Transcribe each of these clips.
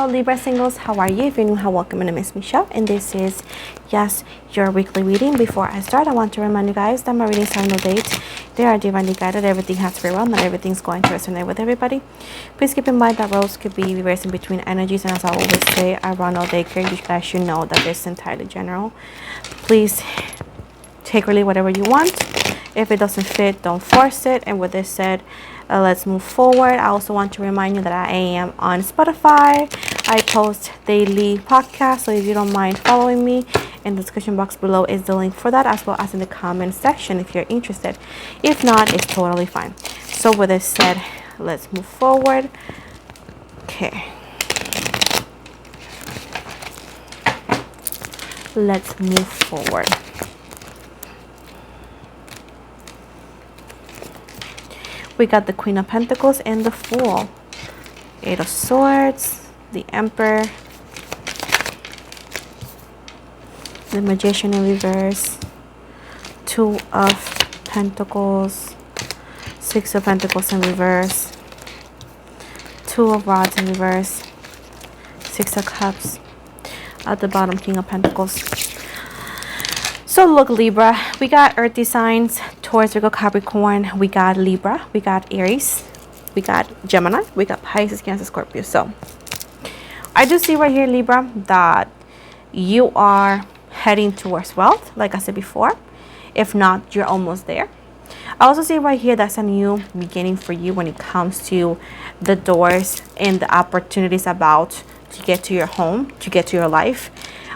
Hello Libra singles, how are you? If you're new, welcome. My name is Michelle and this is, yes, your weekly reading. Before I start, I want to remind you guys that my readings are no date. They are divinely guided. Everything has free will. Not everything's going to resonate with everybody. Please keep in mind that roles could be reversing between energies, and as I always say, I run all daycare. You guys should know that this is entirely general. Please take or leave whatever you want. If it doesn't fit, don't force it. And with this said, let's move forward. I also want to remind you that I am on Spotify. I post daily podcasts, so if you don't mind following me, in the description box below is the link for that, as well as in the comment section if you're interested. If not, it's totally fine. So with this said, let's move forward. Okay. Let's move forward. We got the Queen of Pentacles and the Fool. Eight of Swords, the Emperor, the Magician in reverse, Two of Pentacles, Six of Pentacles in reverse, Two of Rods in reverse, Six of Cups. At the bottom, King of Pentacles. So look, Libra, we got earthy signs, Taurus, Virgo, Capricorn, we got Libra, we got Aries, we got Gemini, we got Pisces, Cancer, Scorpio. So I do see right here, Libra, that you are heading towards wealth, like I said before. If not, you're almost there. I also see right here that's a new beginning for you when it comes to the doors and the opportunities about to get to your home, to get to your life.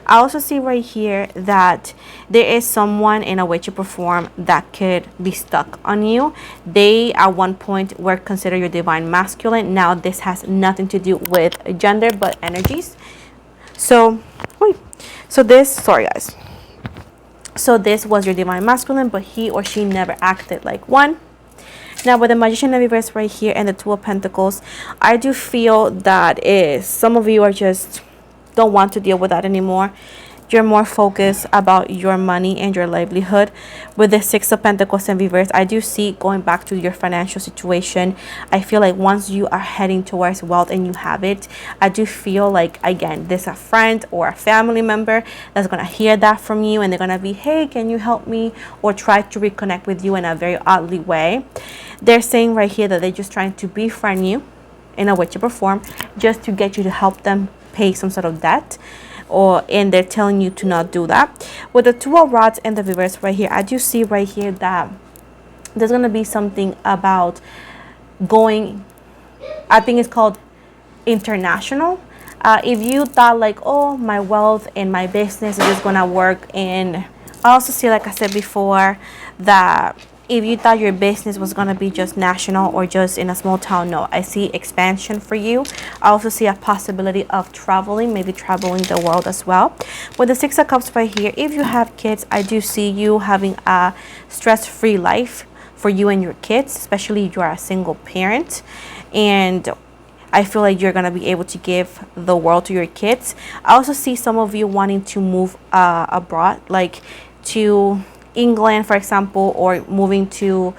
I also see right here that there is someone in a way to perform that could be stuck on you. They at one point were considered your divine masculine. Now this has nothing to do with gender but energies. So sorry guys. So this was your divine masculine, but he or she never acted like one. Now with the Magician in reverse right here and the Two of Pentacles, I do feel that some of you are just don't want to deal with that anymore. You're more focused about your money and your livelihood. With the Six of Pentacles in reverse, I do see going back to your financial situation. I feel like once you are heading towards wealth and you have it, I do feel like, again, there's a friend or a family member that's going to hear that from you, and they're going to be, hey, can you help me? Or try to reconnect with you in a very oddly way. They're saying right here that they're just trying to befriend you in a way to perform, just to get you to help them pay some sort of debt, and they're telling you to not do that. With the Two of Rods and the reverse right here, I do see right here that there's going to be something about going, I think it's called international. If you thought like, oh, my wealth and my business is just going to work in, I also see, like I said before, that if you thought your business was going to be just national or just in a small town, no, I see expansion for you. I also see a possibility of traveling, maybe traveling the world as well. With the Six of Cups right here, if you have kids, I do see you having a stress-free life for you and your kids, especially if you are a single parent. And I feel like you're going to be able to give the world to your kids. I also see some of you wanting to move abroad, like to England, for example, or moving to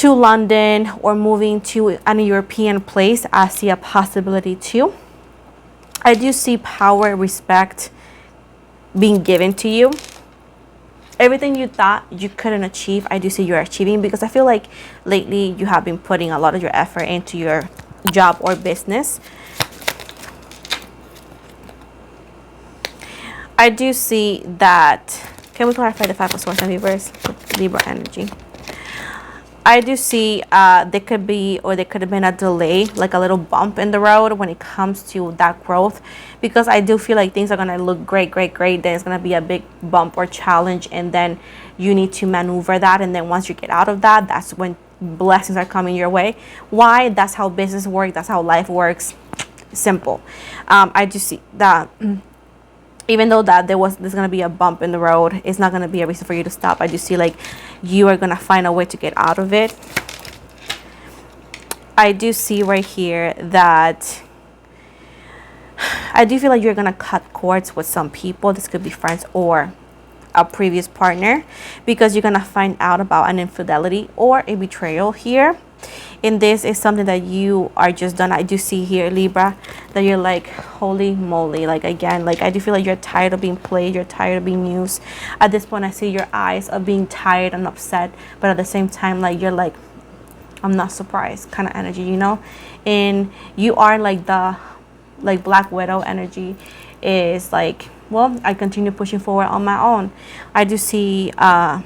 London, or moving to a European place. I see a possibility too. I do see power, respect being given to you. Everything you thought you couldn't achieve, I do see you're achieving, because I feel like lately you have been putting a lot of your effort into your job or business. I do see that. Can we clarify the Five of Swords in reverse with Libra energy? I do see there could have been a delay, like a little bump in the road when it comes to that growth, because I do feel like things are going to look great. Then it's going to be a big bump or challenge, and then you need to maneuver that. And then once you get out of that, that's when blessings are coming your way. Why? That's how business works. That's how life works. Simple. I do see that. Even though that there's going to be a bump in the road, it's not going to be a reason for you to stop. I do see like you are going to find a way to get out of it. I do see right here that I do feel like you're going to cut cords with some people. This could be friends or a previous partner, because you're going to find out about an infidelity or a betrayal here. And this is something that you are just done. I do see here, Libra, that you're like, holy moly. Like, again, like, I do feel like you're tired of being played. You're tired of being used. At this point, I see your eyes of being tired and upset. But at the same time, like, you're like, I'm not surprised kind of energy, you know? And you are like the, like, Black Widow energy is like, well, I continue pushing forward on my own. I do see that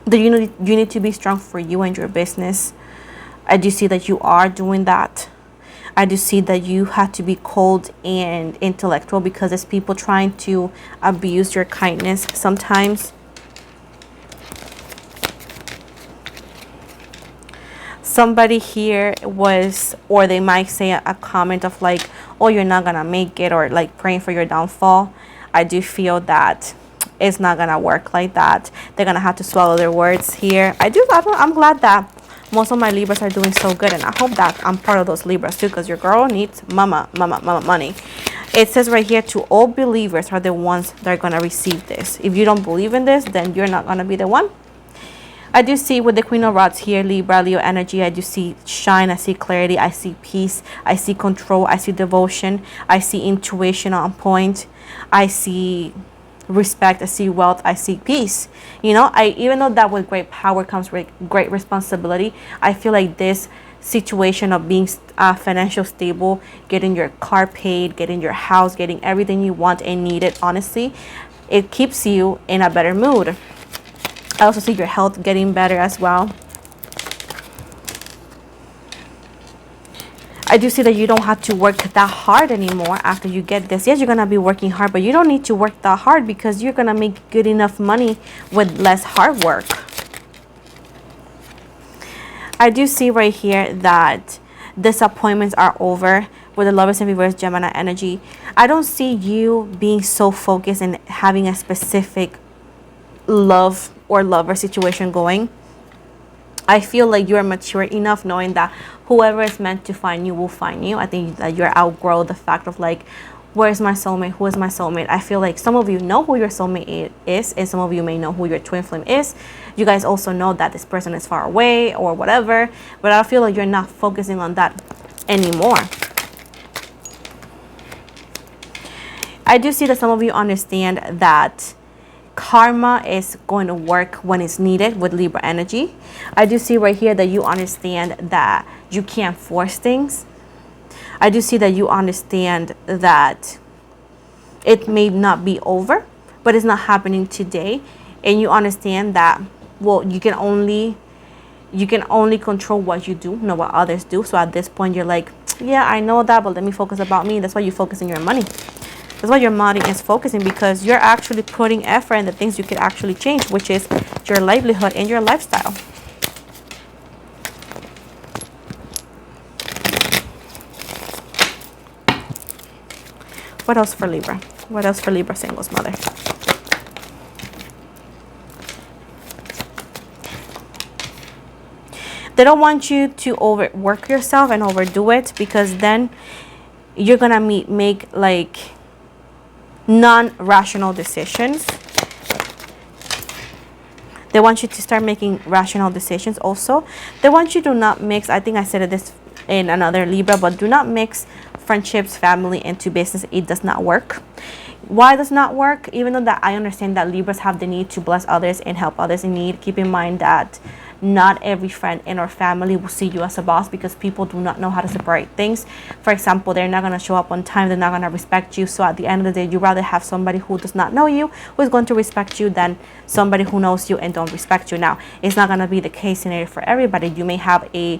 you need to be strong for you and your business. I do see that you are doing that. I do see that you have to be cold and intellectual, because there's people trying to abuse your kindness sometimes. Somebody here was, or they might say a comment of like, oh, you're not gonna make it, or like praying for your downfall. I do feel that it's not gonna work like that. They're gonna have to swallow their words here. I'm glad that most of my Libras are doing so good, and I hope that I'm part of those Libras too, because your girl needs mama money. It says right here, to all believers are the ones that are gonna receive this. If you don't believe in this, then you're not gonna be the one. I do see with the Queen of Rods here, Libra, Leo energy, I do see shine, I see clarity, I see peace, I see control, I see devotion, I see intuition on point, I see respect, I see wealth, I see peace. You know, even though that with great power comes with great responsibility, I feel like this situation of being financial stable, getting your car paid, getting your house, getting everything you want and need it, honestly, it keeps you in a better mood. I also see your health getting better as well. I do see that you don't have to work that hard anymore after you get this. Yes, you're going to be working hard, but you don't need to work that hard, because you're going to make good enough money with less hard work. I do see right here that disappointments are over with the Lovers in reverse, Gemini energy. I don't see you being so focused and having a specific love or lover situation going. I feel like you're mature enough knowing that whoever is meant to find you will find you. I think that you're outgrow the fact of like, where's my soulmate? Who is my soulmate? I feel like some of you know who your soulmate is, and some of you may know who your twin flame is. You guys also know that this person is far away or whatever, but I feel like you're not focusing on that anymore. I do see that some of you understand that karma is going to work when it's needed with Libra energy. I do see right here that you understand that you can't force things. I do see that you understand that it may not be over, but it's not happening today. And you understand that, well, you can only control what you do, not what others do. So at this point, you're like, yeah, I know that, but let me focus about me. That's why you focus on your money. That's why your money is focusing, because you're actually putting effort in the things you could actually change, which is your livelihood and your lifestyle. What else for Libra? What else for Libra singles, mother? They don't want you to overwork yourself and overdo it, because then you're gonna make like non-rational decisions. They want you to start making rational decisions also. They want you to not mix, I think I said this in another Libra, but do not mix friendships, family into business. It does not work. Why does not work? Even though that I understand that Libras have the need to bless others and help others in need, keep in mind that not every friend in our family will see you as a boss, because people do not know how to separate things. For example, they're not going to show up on time. They're not going to respect you. So at the end of the day, you'd rather have somebody who does not know you, who is going to respect you, than somebody who knows you and don't respect you. Now, it's not going to be the case scenario for everybody. You may have a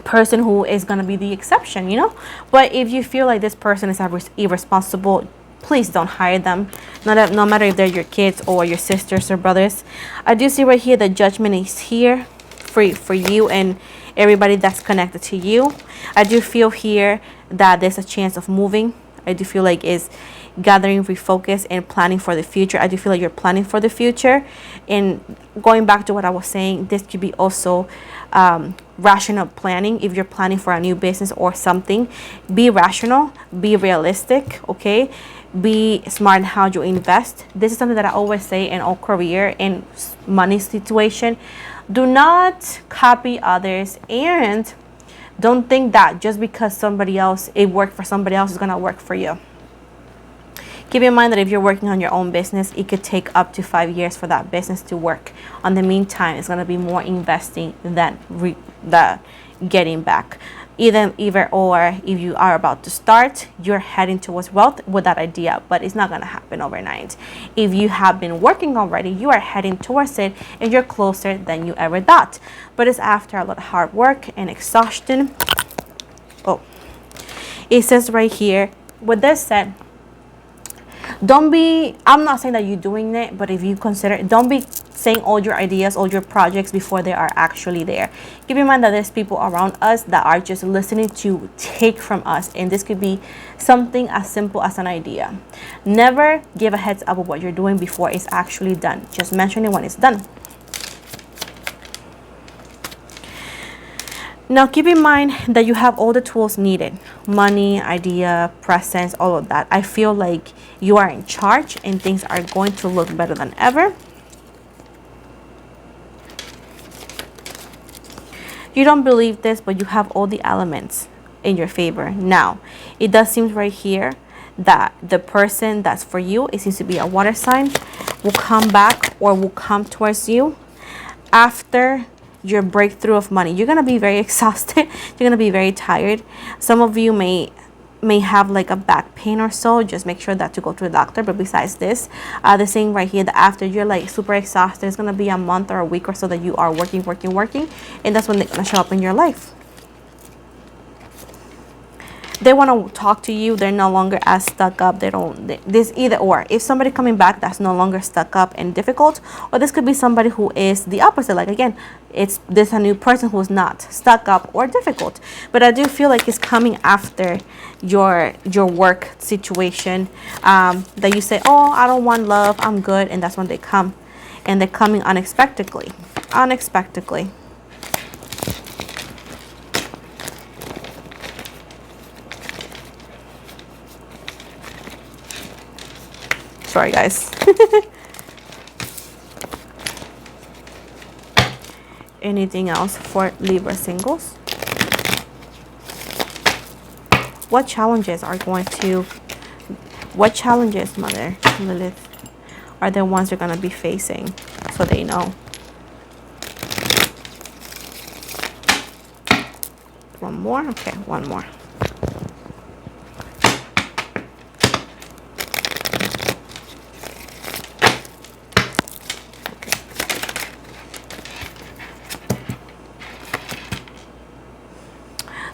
person who is going to be the exception, you know. But if you feel like this person is irresponsible, please don't hire them, no matter if they're your kids or your sisters or brothers. I do see right here that judgment is here for you and everybody that's connected to you. I do feel here that there's a chance of moving. I do feel like it's gathering, refocus, and planning for the future. I do feel like you're planning for the future. And going back to what I was saying, this could be also rational planning. If you're planning for a new business or something, be rational, be realistic, okay? Be smart in how you invest. This is something that I always say in all career and money situation. Do not copy others, and don't think that just because somebody else, it worked for somebody else, is going to work for you. Keep in mind that if you're working on your own business, it could take up to 5 years for that business to work. On the meantime, it's going to be more investing than the getting back. Either or, if you are about to start, you're heading towards wealth with that idea, but it's not going to happen overnight. If you have been working already, you are heading towards it, and you're closer than you ever thought. But it's after a lot of hard work and exhaustion. Oh, it says right here, with this said, don't be, I'm not saying that you're doing it, but if you consider, don't be saying all your ideas, all your projects before they are actually there. Keep in mind that there's people around us that are just listening to take from us, and this could be something as simple as an idea. Never give a heads up of what you're doing before it's actually done. Just mention it when it's done. Now, keep in mind that you have all the tools needed. Money, idea, presence, all of that. I feel like you are in charge and things are going to look better than ever. You don't believe this, but you have all the elements in your favor. Now, it does seem right here that the person that's for you, it seems to be a water sign, will come back or will come towards you after your breakthrough of money. You're gonna be very exhausted. You're gonna be very tired. Some of you may have like a back pain or so. Just make sure that to go to the doctor. But besides this, the saying right here that after you're like super exhausted, it's gonna be a month or a week or so that you are working, and that's when they're gonna show up in your life. They want to talk to you. They're no longer as stuck up. This either or. If somebody coming back that's no longer stuck up and difficult, or this could be somebody who is the opposite. Like again, this a new person who's not stuck up or difficult. But I do feel like it's coming after your work situation, that you say, oh, I don't want love, I'm good, and that's when they come, and they're coming unexpectedly. Sorry, guys. Anything else for Libra singles? What challenges, Mother Lilith, are the ones you're going to be facing, so they know? One more? Okay, one more.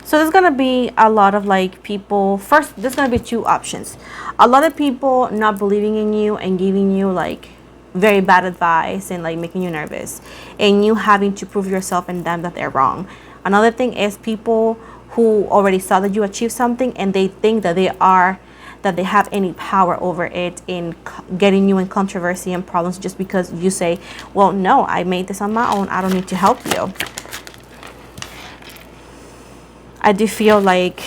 So there's going to be a lot of like people. First, there's going to be two options. A lot of people not believing in you and giving you like very bad advice and like making you nervous, and you having to prove yourself and them that they're wrong. Another thing is people who already saw that you achieved something and they think that they have any power over it in getting you in controversy and problems just because you say, well, no, I made this on my own. I don't need to help you. I do feel like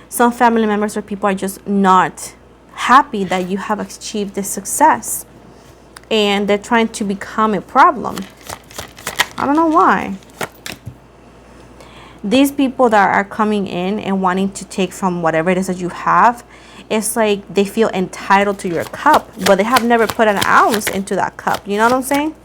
some family members or people are just not happy that you have achieved this success, and they're trying to become a problem. I don't know why. These people that are coming in and wanting to take from whatever it is that you have, it's like they feel entitled to your cup, but they have never put an ounce into that cup. You know what I'm saying?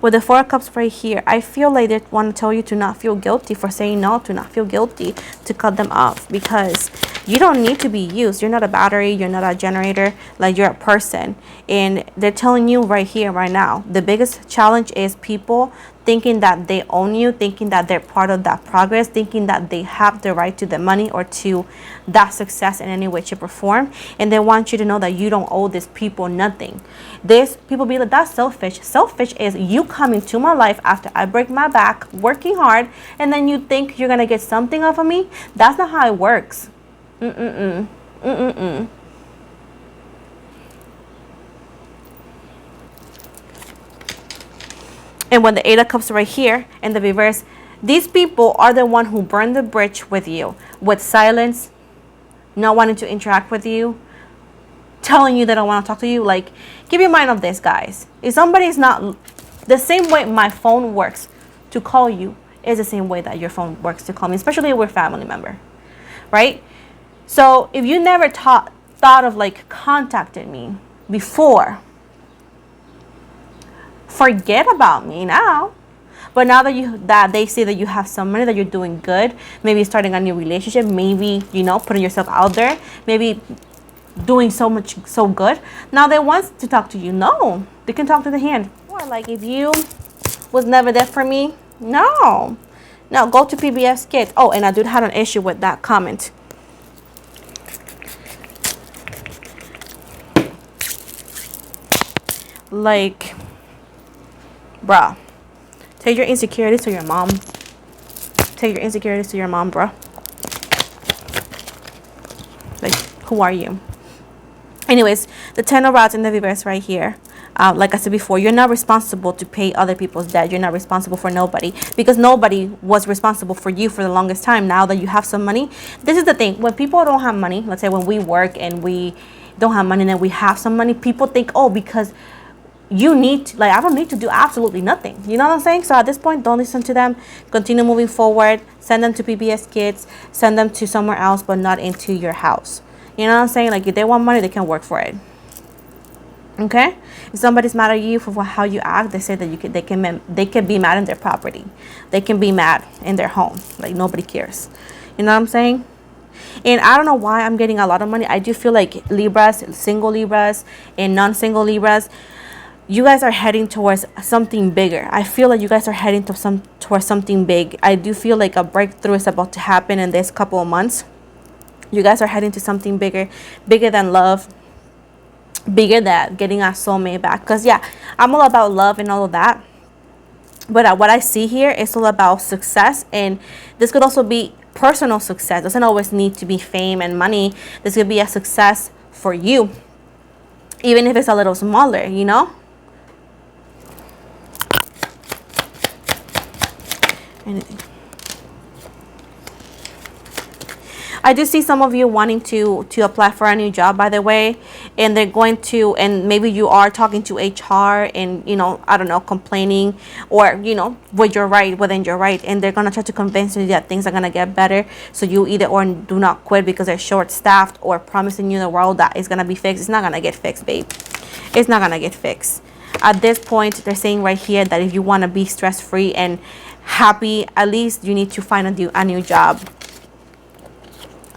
With the Four of Cups right here, I feel like they want to tell you to not feel guilty for saying no, to not feel guilty, to cut them off, because you don't need to be used. You're not a battery. You're not a generator. Like, you're a person. And they're telling you right here, right now, the biggest challenge is people thinking that they own you, thinking that they're part of that progress, thinking that they have the right to the money or to that success in any way, shape, or form. And they want you to know that you don't owe these people nothing. This people be like, that's selfish. Selfish is you coming to my life after I break my back, working hard, and then you think you're gonna get something off of me. That's not how it works. And when the Eight of Cups right here in the reverse, These people are the one who burned the bridge with you, with silence, not wanting to interact with you, telling you they don't want to talk to you. Like, keep your mind of this, guys. If somebody's not, the same way my phone works to call you is the same way that your phone works to call me, especially if we're family member, right? So if you never thought of like contacting me before, forget about me now. But now that they say that you have some money, that you're doing good, maybe starting a new relationship, maybe, you know, putting yourself out there, maybe doing so good, now they want to talk to you. No, they can talk to the hand. Or like, if you was never there for me, no, go to PBS Kids. Oh, and I did have an issue with that comment. Like, bruh, take your insecurities to your mom. Take your insecurities to your mom, bruh. Like, who are you? Anyways, the 10 of rods in the reverse right here. Like I said before, you're not responsible to pay other people's debt. You're not responsible for nobody, because nobody was responsible for you for the longest time. Now that you have some money, this is the thing. When people don't have money, let's say when we work and we don't have money and then we have some money, people think, oh, because you need to, like, I don't need to do absolutely nothing. You know what I'm saying? So at this point, don't listen to them. Continue moving forward. Send them to PBS Kids. Send them to somewhere else, but not into your house. You know what I'm saying? Like, if they want money, they can work for it. Okay? If somebody's mad at you for how you act, they say that they can be mad in their property. They can be mad in their home. Like, nobody cares. You know what I'm saying? And I don't know why I'm getting a lot of money. I do feel like Libras, single Libras and non-single Libras, you guys are heading towards something bigger. I feel like you guys are heading towards something big. I do feel like a breakthrough is about to happen in this couple of months. You guys are heading to something bigger than love, bigger than getting our soulmate back. Because yeah, I'm all about love and all of that, but what I see here is all about success, and this could also be personal success. It doesn't always need to be fame and money. This could be a success for you, even if it's a little smaller, you know. Anything. I do see some of you wanting to apply for a new job, by the way, and they're going to, and maybe you are talking to HR and, you know, I don't know, complaining, or, you know, within your right, and they're going to try to convince you that things are going to get better. So you either or do not quit because they're short-staffed, or promising you the world that it's going to be fixed. It's not going to get fixed, babe. It's not going to get fixed. At this point, they're saying right here that if you want to be stress-free and happy, at least you need to find a new job.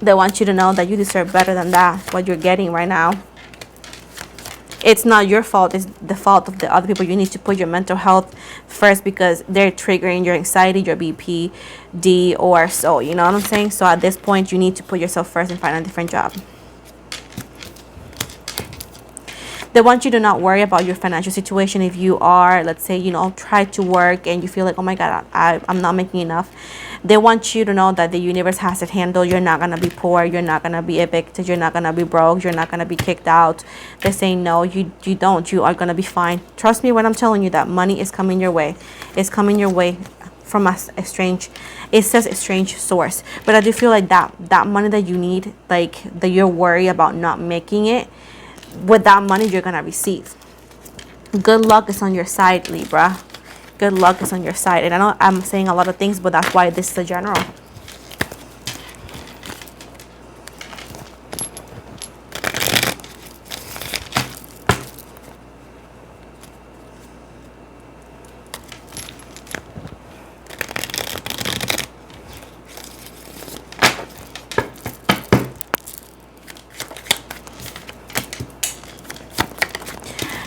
They want you to know that you deserve better than that, what you're getting right now. It's not your fault. It's the fault of the other people. You need to put your mental health first, because they're triggering your anxiety, your BPD, or so. You know what I'm saying? So at this point, you need to put yourself first and find a different job. They want you to not worry about your financial situation. If you are, let's say, you know, try to work and you feel like, oh my God, I'm not making enough. They want you to know that the universe has it handled. You're not going to be poor. You're not going to be evicted. You're not going to be broke. You're not going to be kicked out. They're saying, no, you don't. You are going to be fine. Trust me when I'm telling you that money is coming your way. It's coming your way from a strange, it says a strange source. But I do feel like that money that you need, like that you're worried about not making it, with that money you're going to receive. Good luck is on your side, Libra. Good luck is on your side. And I know I'm saying a lot of things, but that's why this is a general.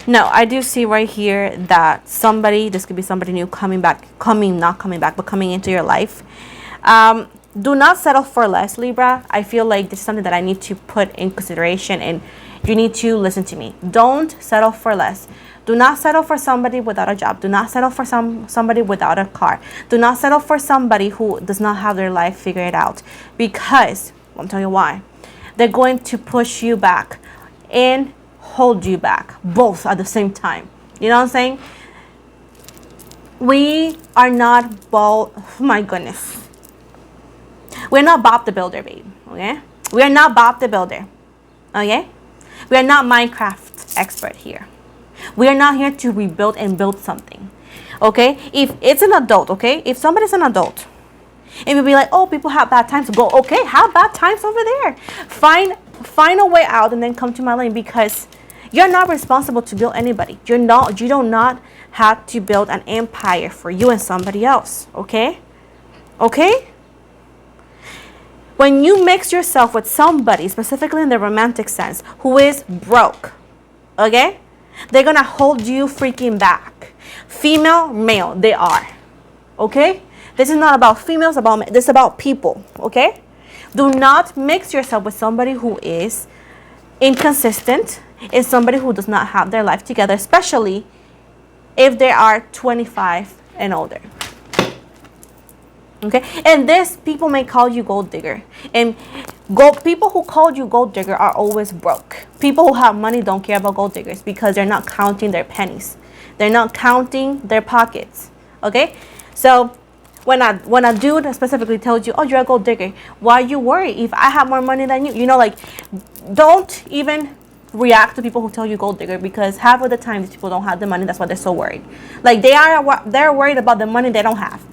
No, I do see right here that somebody, this could be somebody new not coming back, but coming into your life. Do not settle for less, Libra. I feel like this is something that I need to put in consideration, and you need to listen to me. Don't settle for less. Do not settle for somebody without a job. Do not settle for somebody without a car. Do not settle for somebody who does not have their life figured out, because, I'll tell you why. They're going to push you back and hold you back, both at the same time. You know what I'm saying? We are not Bob. Oh my goodness. We're not Bob the Builder, babe. Okay? We are not Bob the Builder. Okay? We are not Minecraft expert here. We are not here to rebuild and build something. Okay? If it's an adult, okay? If somebody's an adult, and you'll be like, oh, people have bad times, go, okay, have bad times over there. Find a way out and then come to my lane, because you're not responsible to build anybody. You do not have to build an empire for you and somebody else. Okay? Okay? When you mix yourself with somebody, specifically in the romantic sense, who is broke, okay? They're gonna hold you freaking back. Female, male, they are. Okay? This is not about females, this is about people, okay? Do not mix yourself with somebody who is inconsistent and somebody who does not have their life together, especially if they are 25 and older. Okay? And this, people may call you gold digger. And people who call you gold digger are always broke. People who have money don't care about gold diggers because they're not counting their pennies. They're not counting their pockets. Okay? So when a dude specifically tells you, oh, you're a gold digger, why are you worried if I have more money than you? You know, like, don't even react to people who tell you gold digger, because half of the time these people don't have the money. That's why they're so worried. Like, they're worried about the money they don't have.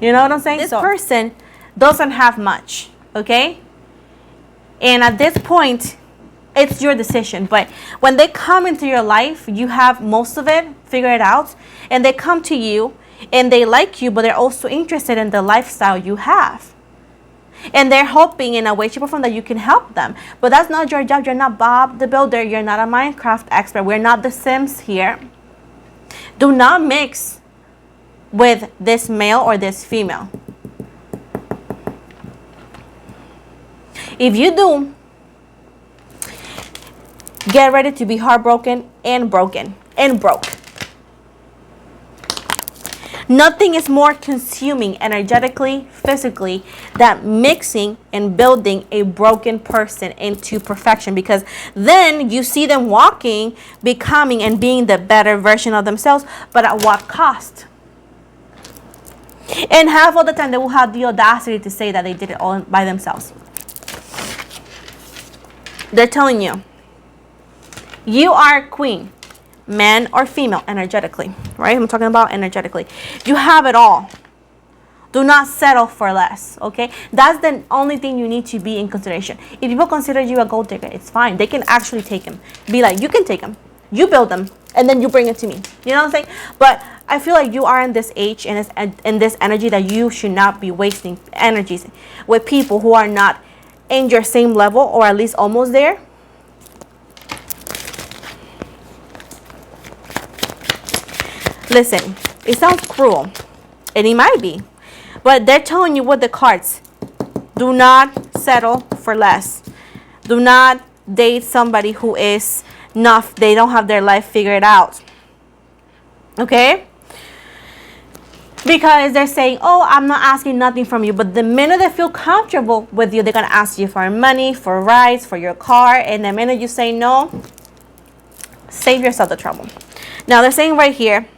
You know what I'm saying? This person doesn't have much, okay? And at this point, it's your decision. But when they come into your life, you have most of it figured out, and they come to you and they like you, but they're also interested in the lifestyle you have. And they're hoping in a way, shape, or form that you can help them. But that's not your job. You're not Bob the Builder. You're not a Minecraft expert. We're not the Sims here. Do not mix with this male or this female. If you do, get ready to be heartbroken and broken and broke. Nothing is more consuming energetically, physically, than mixing and building a broken person into perfection, because then you see them walking, becoming, and being the better version of themselves, but at what cost? And half of the time they will have the audacity to say that they did it all by themselves. They're telling you, you are queen, man or female, energetically, right? I'm talking about energetically. You have it all. Do not settle for less, okay? That's the only thing you need to be in consideration. If people consider you a gold digger, it's fine. They can actually take him. Be like, you can take him. You build them, and then you bring it to me. You know what I'm saying? But I feel like you are in this age and in this energy that you should not be wasting energies with people who are not in your same level, or at least almost there. Listen, it sounds cruel, and it might be, but they're telling you with the cards, do not settle for less. Do not date somebody who is not, they don't have their life figured out. Okay? Because they're saying, oh, I'm not asking nothing from you. But the minute they feel comfortable with you, they're going to ask you for money, for rides, for your car. And the minute you say no, save yourself the trouble. Now, they're saying right here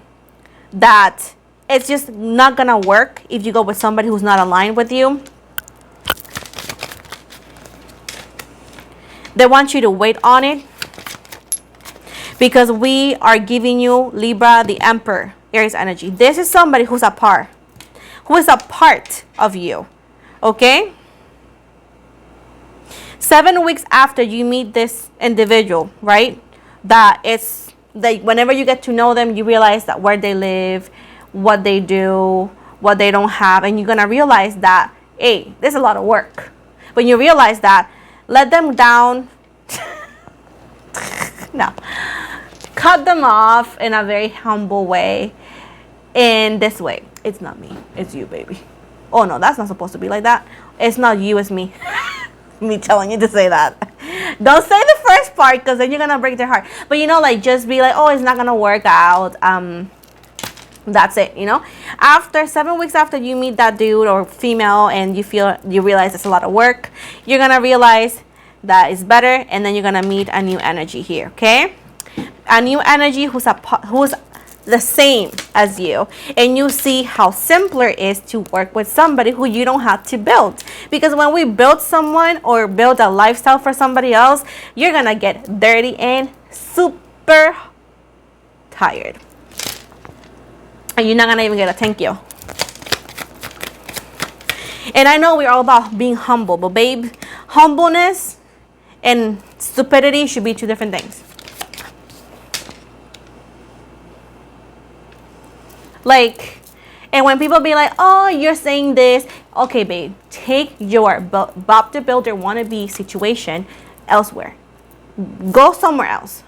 that it's just not going to work if you go with somebody who's not aligned with you. They want you to wait on it, because we are giving you Libra, the Emperor, Aries energy. This is somebody who's a part of you, okay? 7 weeks after you meet this individual, right? That it's like whenever you get to know them, you realize that where they live, what they do, what they don't have, and you're gonna realize that, hey, there's a lot of work. When you realize that, let them down. No. Cut them off in a very humble way. In this way, it's not me, it's you, baby. Oh no, that's not supposed to be like that. It's not you, it's me. Me telling you to say that. Don't say the first part, because then you're gonna break their heart. But you know, like, just be like, oh, it's not gonna work out. That's it, you know. After 7 weeks after you meet that dude or female, and you realize it's a lot of work, you're gonna realize that it's better, and then you're gonna meet a new energy here, okay? A new energy who's the same as you, and you see how simpler it is to work with somebody who you don't have to build. Because when we build someone or build a lifestyle for somebody else, you're gonna get dirty and super tired, and you're not gonna even get a thank you. And I know we're all about being humble, but babe, humbleness and stupidity should be two different things. Like, and when people be like, oh, you're saying this, okay, babe, take your Bob the Builder wannabe situation elsewhere. Go somewhere else.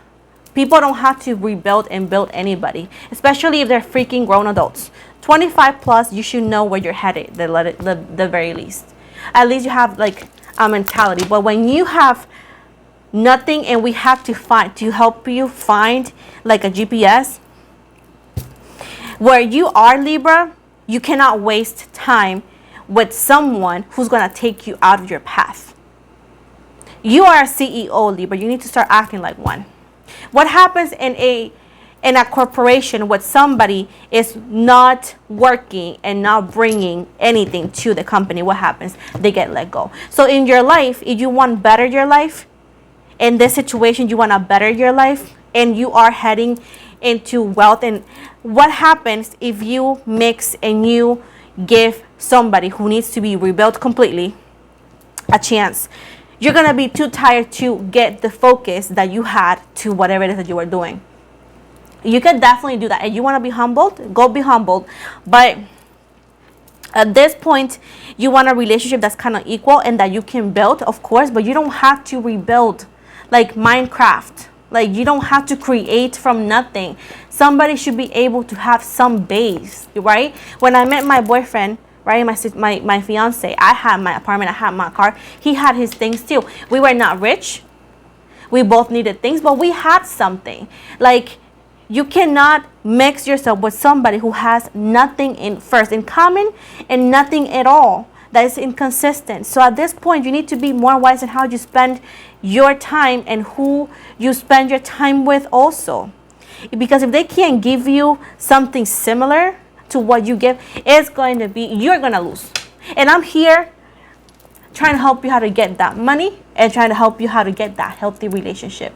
People don't have to rebuild and build anybody, especially if they're freaking grown adults. 25 plus, you should know where you're headed, the very least. At least you have like a mentality. But when you have nothing and we have to help you find like a GPS, where you are, Libra, you cannot waste time with someone who's going to take you out of your path. You are a CEO, Libra. You need to start acting like one. What happens in a corporation with somebody is not working and not bringing anything to the company? What happens? They get let go. So in your life, if you want better your life, in this situation, you want to better your life, and you are heading into wealth, and what happens if you mix and you give somebody who needs to be rebuilt completely a chance? You're going to be too tired to get the focus that you had to whatever it is that you were doing. You can definitely do that. And you want to be humbled, go be humbled. But at this point, you want a relationship that's kind of equal and that you can build, of course, but you don't have to rebuild like Minecraft. Like, you don't have to create from nothing. Somebody should be able to have some base, right? When I met my boyfriend, right, my fiance, I had my apartment, I had my car. He had his things too. We were not rich. We both needed things, but we had something. Like, you cannot mix yourself with somebody who has nothing in common and nothing at all. That is inconsistent. So at this point, you need to be more wise in how you spend your time and who you spend your time with also. Because if they can't give you something similar to what you give, it's going to be, you're going to lose. And I'm here trying to help you how to get that money and trying to help you how to get that healthy relationship.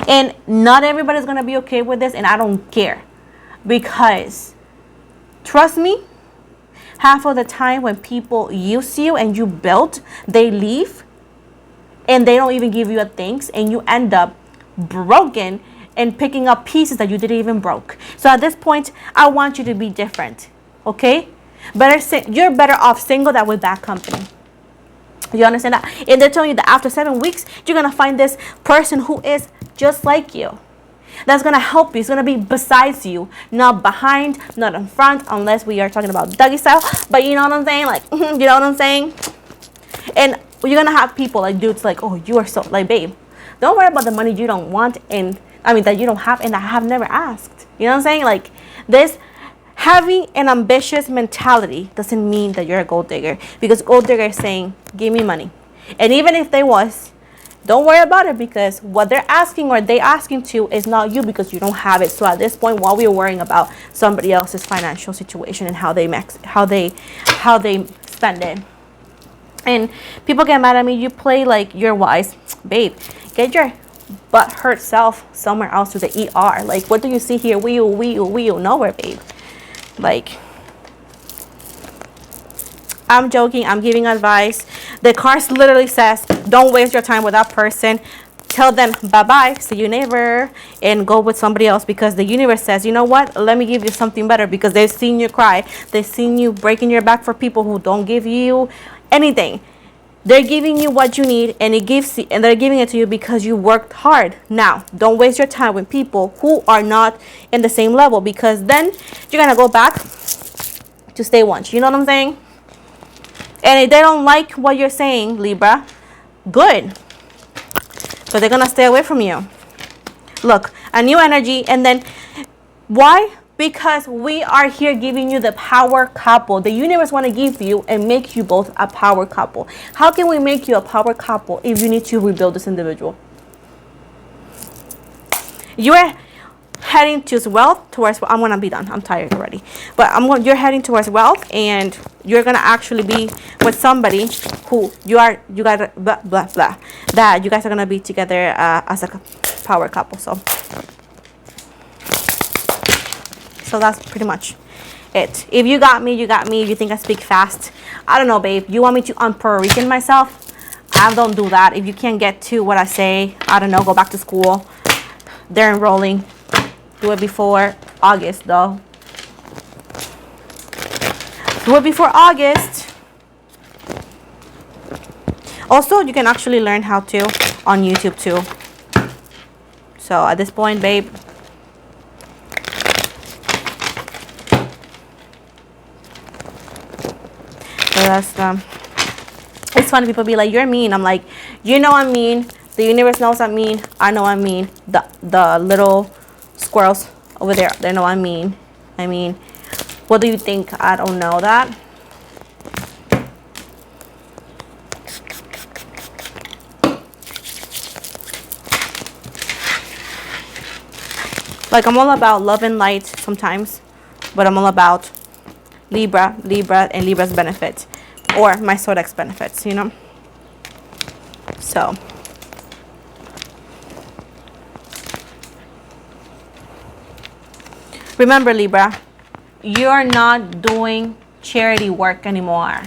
And not everybody's going to be okay with this, and I don't care. Because trust me, half of the time when people use you and you build, they leave and they don't even give you a thanks, and you end up broken and picking up pieces that you didn't even broke. So at this point, I want you to be different, okay? You're better off single than with bad company. You understand that? And they're telling you that after 7 weeks, you're going to find this person who is just like you. That's going to help you. It's going to be besides you, not behind, not in front, unless we are talking about doggy style. But you know what I'm saying? Like, you know what I'm saying? And you're going to have people like dudes like, oh, you are so, like, babe, don't worry about the money you don't want, and I mean, that you don't have, and I have never asked. You know what I'm saying? Like, this having an ambitious mentality doesn't mean that you're a gold digger, because gold digger is saying, give me money. And even if they was, don't worry about it, because what they're asking or they asking to is not you, because you don't have it. So at this point, while we're worrying about somebody else's financial situation and how they spend it, and people get mad at me, you play like you're wise, babe. Get your butt hurt self somewhere else to the ER. Like, what do you see here? We nowhere, babe. Like, I'm joking. I'm giving advice. The card literally says, don't waste your time with that person. Tell them bye-bye, see you never, and go with somebody else, because the universe says, you know what? Let me give you something better, because they've seen you cry. They've seen you breaking your back for people who don't give you anything. They're giving you what you need, and they're giving it to you because you worked hard. Now, don't waste your time with people who are not in the same level, because then you're gonna go back to stay once. You know what I'm saying? And if they don't like what you're saying, Libra, good. So they're gonna stay away from you. Look, a new energy, and then why? Because we are here giving you the power couple. The universe want to give you and make you both a power couple. How can we make you a power couple if you need to rebuild this individual? heading towards wealth. I'm gonna be done. I'm tired already. But you're heading towards wealth, and you're gonna actually be with somebody who you got blah blah blah. That you guys are gonna be together as a power couple. So that's pretty much it. If you got me, you got me. If you think I speak fast, I don't know, babe. You want me to Puerto Rican myself? I don't do that. If you can't get to what I say, I don't know, go back to school. They're enrolling. Do it before August, though. Do it before August. Also, you can actually learn how to on YouTube, too. So, at this point, babe, so that's it's funny, people be like, you're mean. I'm like, you know I'm mean. The universe knows I'm mean. I know I'm mean. The little squirrels over there, they know I'm mean. I mean, what do you think? I don't know that. Like, I'm all about love and light sometimes, but I'm all about Libra, and Libra's benefits, or my Zodiac's benefits, you know? So, remember, Libra, you're not doing charity work anymore.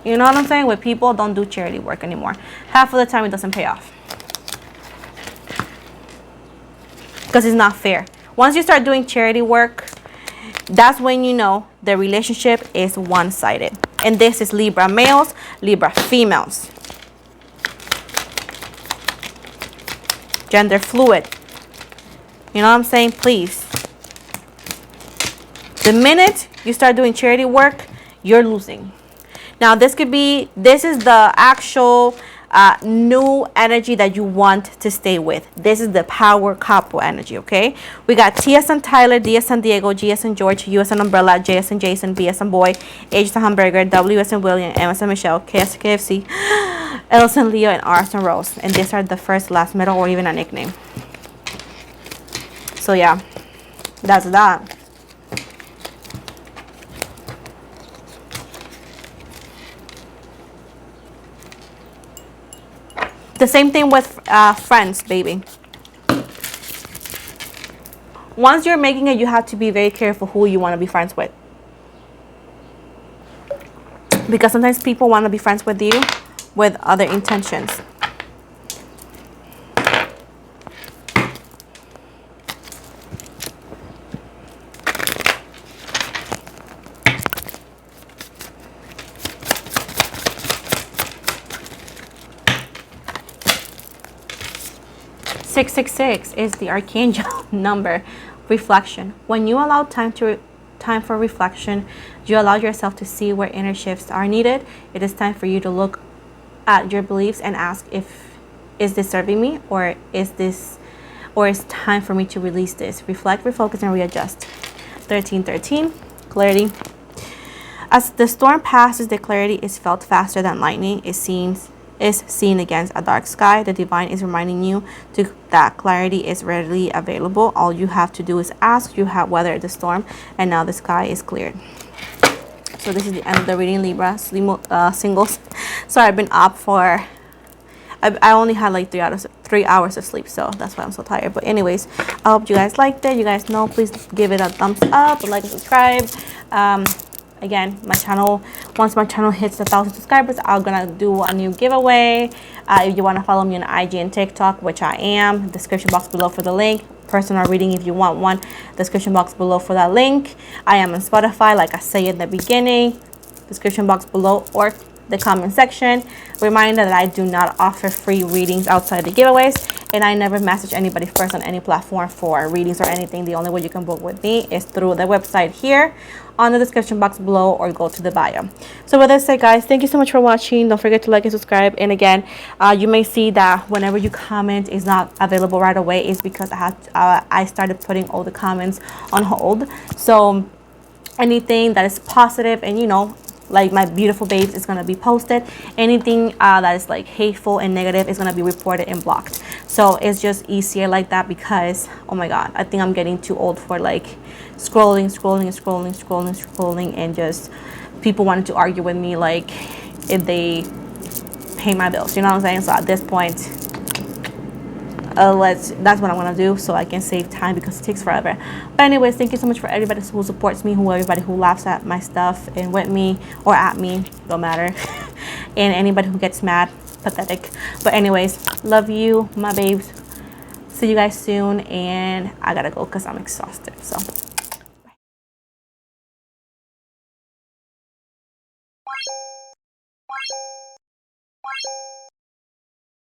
You know what I'm saying? With people, don't do charity work anymore. Half of the time, it doesn't pay off. Because it's not fair. Once you start doing charity work, that's when you know the relationship is one-sided. And this is Libra males, Libra females. Gender fluid. You know what I'm saying? Please. The minute you start doing charity work, you're losing. Now, this is the actual new energy that you want to stay with. This is the power couple energy, okay? We got T as in Tyler, D as in Diego, G as in George, U as in Umbrella, J as in Jason, B as in Boy, H as in Hamburger, W as in William, M as in Michelle, K as in KFC, L as in Leo, and R as in Rose. And these are the first, last, middle, or even a nickname. So yeah, that's that. The same thing with friends, baby. Once you're making it, you have to be very careful who you want to be friends with. Because sometimes people want to be friends with you with other intentions. Six, 666 is the archangel number. Reflection. When you allow time for reflection, you allow yourself to see where inner shifts are needed. It is time for you to look at your beliefs and ask, is this serving me, or is time for me to release this? Reflect, refocus, and readjust. 1313, clarity. As the storm passes, the clarity is felt faster than lightning is seen against a dark sky. The divine is reminding you that clarity is readily available. All you have to do is ask. You have weathered the storm, and now the sky is cleared. So this is the end of the reading, Libra singles. So I've been up for, I only had like 3 hours of sleep, so that's why I'm so tired. But anyways, I hope you guys liked it. You guys know, please give it a thumbs up, like and subscribe. Again, my channel, once my channel hits 1,000 subscribers, I'm gonna do a new giveaway. If you want to follow me on IG and TikTok, which I am, description box below for the link. Personal reading, if you want one, description box below for that link. I am on Spotify, like I say in the beginning, description box below or the comment section. Reminder that I do not offer free readings outside the giveaways, and I never message anybody first on any platform for readings or anything. The only way you can book with me is through the website here on the description box below, or go to the bio. So with that said, guys, thank you so much for watching. Don't forget to like and subscribe. And again, you may see that whenever you comment is not available right away is because I started putting all the comments on hold. So anything that is positive and, you know, like my beautiful babes, is going to be posted. Anything that is like hateful and negative is going to be reported and blocked. So it's just easier like that, because oh my god, I think I'm getting too old for like scrolling, and just people wanted to argue with me like if they pay my bills, you know what I'm saying? So at this point, that's what I want to do, so I can save time, because it takes forever. But anyways, thank you so much for everybody who supports me, everybody who laughs at my stuff and with me or at me, don't matter. And anybody who gets mad, pathetic. But anyways, love you, my babes. See you guys soon, and I gotta go because I'm exhausted. So